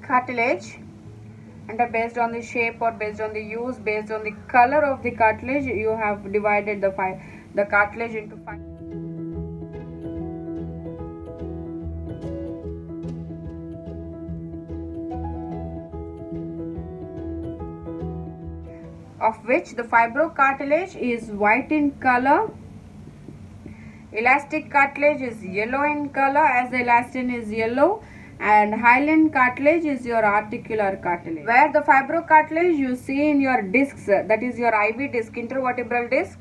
cartilage, and based on the shape or based on the use, based on the color of the cartilage, you have divided the cartilage into 5. Of which the fibrocartilage is white in color, elastic cartilage is yellow in color as the elastin is yellow, and hyaline cartilage is your articular cartilage. Where the fibrocartilage you see in your discs, that is your IV disc, intervertebral disc,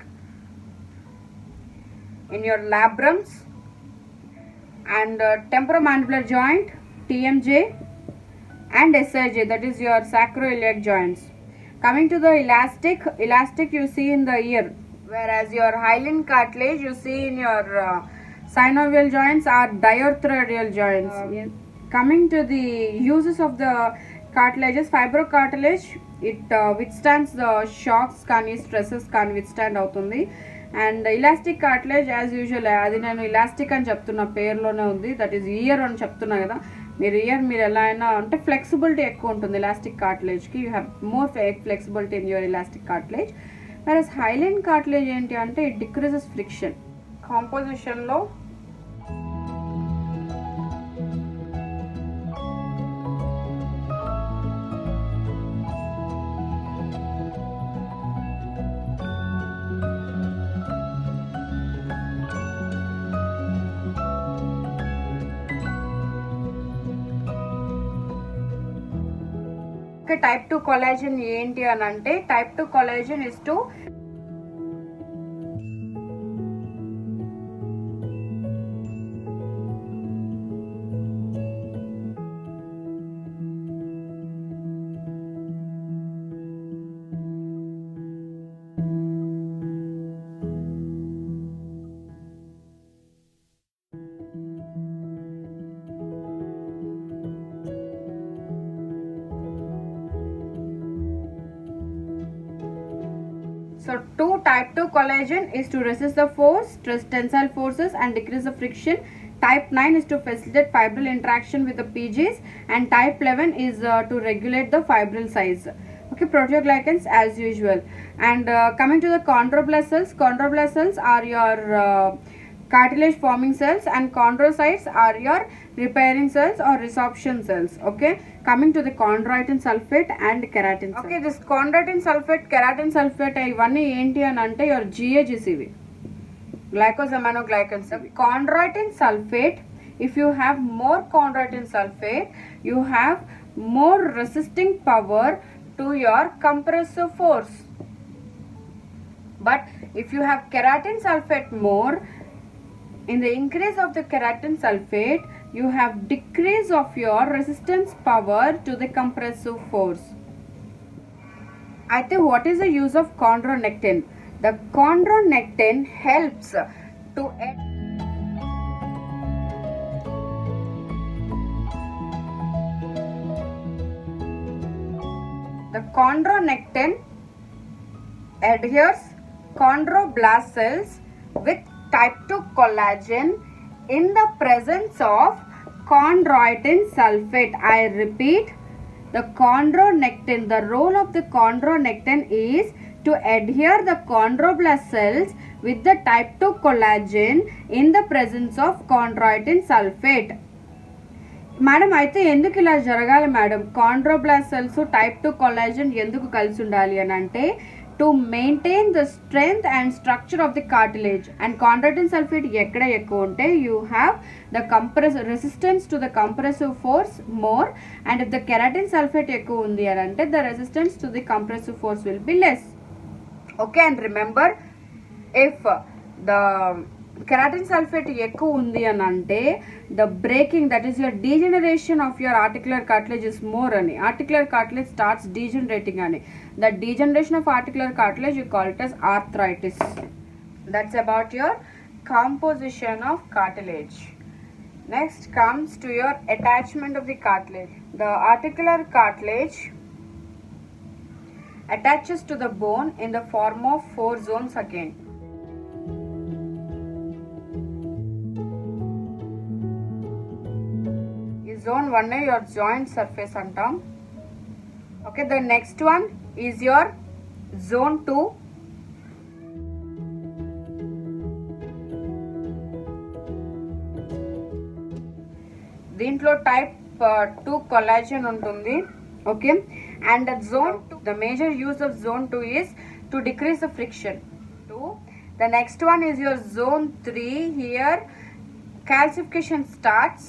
in your labrums, and temporomandibular joint, TMJ, and SIJ, that is your sacroiliac joints. Coming to the elastic you see in the ear, whereas your hyaline cartilage you see in your synovial joints or diarthrodial joints. Coming to the uses of the cartilages, fibrocartilage, it withstands the shocks కానీ stresses కానీ withstand అవుతుంది. And elastic cartilage as usual, అది నేను elastic అని చెప్తున్నా, పేరులోనే ఉంది, that is year అని చెప్తున్నా కదా, మీరు ఎలా అయినా అంటే ఫ్లెక్సిబిలిటీ ఎక్కువ ఉంటుంది ఎలాస్టిక్ కార్టిలేజ్కి, you have more flexibility in your elastic cartilage. Versus hyaline cartilage ఏంటి అంటే ఇట్ డిక్రీజెస్ ఫ్రిక్షన్ కాంపోజిషన్లో. టైప్ 2 కొలాజన్ ఏంటి అని అంటే, type 2 collagen is to type 2 collagen is to resist the force, tensile forces and decrease the friction. Type 9 is to facilitate fibril interaction with the PGs, and type 11 is to regulate the fibril size. Okay, proteoglycans as usual. And coming to the chondroblast cells are your cartilage forming cells, and chondrocytes are your repairing cells or resorption cells. Okay, coming to the chondroitin sulfate and keratin. Okay, this chondroitin sulfate, keratin sulfate ivanni enti ani ante your GAGs ivi, glycosaminoglycans. Chondroitin sulfate, if you have more chondroitin sulfate, you have more resisting power to your compressive force. But if you have keratin sulfate more, in the increase of the keratin sulfate, you have decrease of your resistance power to the compressive force. I think what is the use of chondronectin? The chondronectin helps to the chondronectin adheres chondroblast cells with type 2 collagen in the presence of chondroitin sulfate. I repeat, the chondronectin, the role of the chondronectin is to adhere the chondroblast cells with the type 2 collagen in the presence of chondroitin sulfate. Madam అయితే ఎందుకు ఇలా జరగాలి madam, కాండ్రోబ్లాస్ట్ cells type 2 collagen ఎందుకు కలిసి ఉండాలి అని అంటే, to maintain the strength and structure of the cartilage. And chondroitin sulfate ekkada ekku unte, you have the resistance to the compressive force more, and if the keratin sulfate ekku undi ani ante, the resistance to the compressive force will be less. Okay, and remember, if the keratin sulfate ekku undi ani ante, the breaking, that is your degeneration of your articular cartilage is more ani, articular cartilage starts degenerating ani. The degeneration of articular cartilage, you call it as arthritis. That's about your composition of cartilage. Next comes to your attachment of the cartilage. The articular cartilage attaches to the bone in the form of 4 zones again. Is zone 1 your joint surface antam. Okay, the next one is your zone 2. దీంట్లో type 2 collagen ఉంటుంది. Okay, and the zone 2, the major use of zone 2 is to decrease the friction. The next one is your zone 3. Here calcification starts.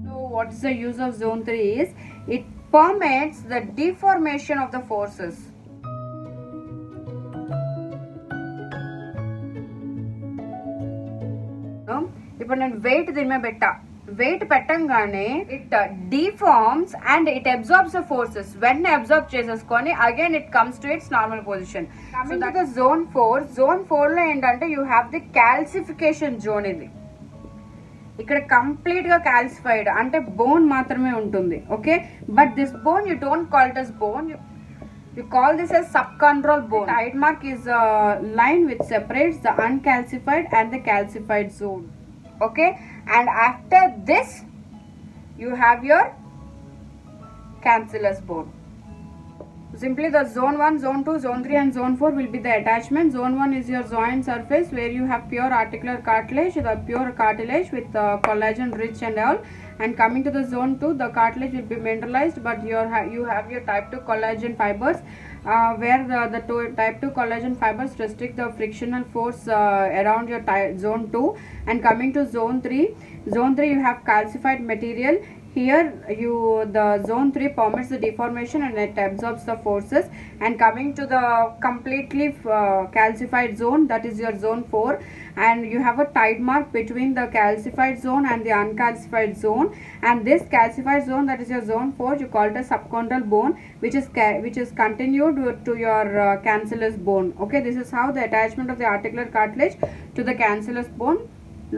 So what's the use of zone 3 is it permits the deformation of the forces. ఇప్పుడు నేను wait దీని మీద పెట్టా, weight పెట్టంగానే it deforms and it absorbs the forces. వెంటనే absorb చేసేసుకొని again it comes to its normal position. Coming to the zone 4, zone 4 లో ఏంటంటే you have the calcification zone. ఇది ఇక్కడ కంప్లీట్ గా క్యాల్సిఫైడ్ అంటే బోన్ మాత్రమే ఉంటుంది. Okay, but this bone you don't call it as bone, you call this as subchondral bone. Tide mark is a line which separates the uncalcified and the calcified zone. Okay, and after this you have your cancellous bone. Simply the zone 1, zone 2, zone 3 and zone 4 will be the attachment. Zone 1 is your joint surface where you have pure articular cartilage, the pure cartilage with collagen rich and all. And coming to the zone 2, the cartilage will be mineralized, but you have your type 2 collagen fibers where the type 2 collagen fibers restrict the frictional force around your zone 2. And coming to zone 3, zone 3 you have calcified material. Here the zone 3 permits the deformation and it absorbs the forces. And coming to the completely calcified zone, that is your zone 4, and you have a tide mark between the calcified zone and the uncalcified zone. And this calcified zone, that is your zone 4, you call it a subchondral bone, which is continued to your cancellous bone. Okay, this is how the attachment of the articular cartilage to the cancellous bone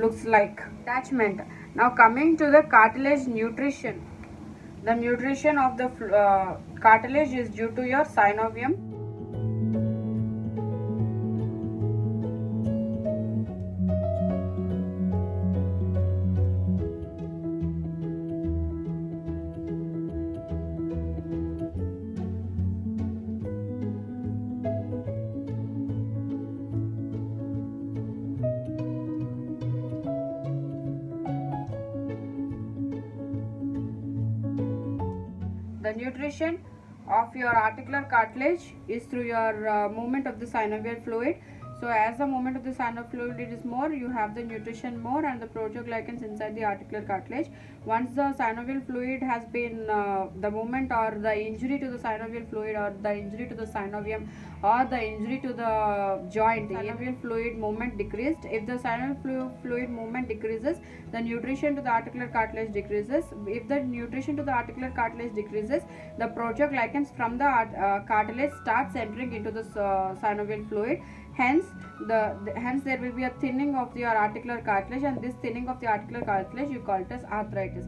looks like. Attachment. Now coming to the cartilage nutrition. The nutrition of the cartilage is due to your synovium. The nutrition of your articular cartilage is through your movement of the synovial fluid. So as the movement of the synovial fluid is more, you have the nutrition more and the proteoglycans inside the articular cartilage. Once the synovial fluid has been the movement or the injury to the synovial fluid or the injury to the synovium or the injury to the joint, the synovial fluid movement decreased. If the synovial fluid movement decreases, the nutrition to the articular cartilage decreases. If the nutrition to the articular cartilage decreases, the proteoglycans from the cartilage starts entering into the synovial fluid. Hence there will be a thinning of your articular cartilage, and this thinning of the articular cartilage you call it as arthritis.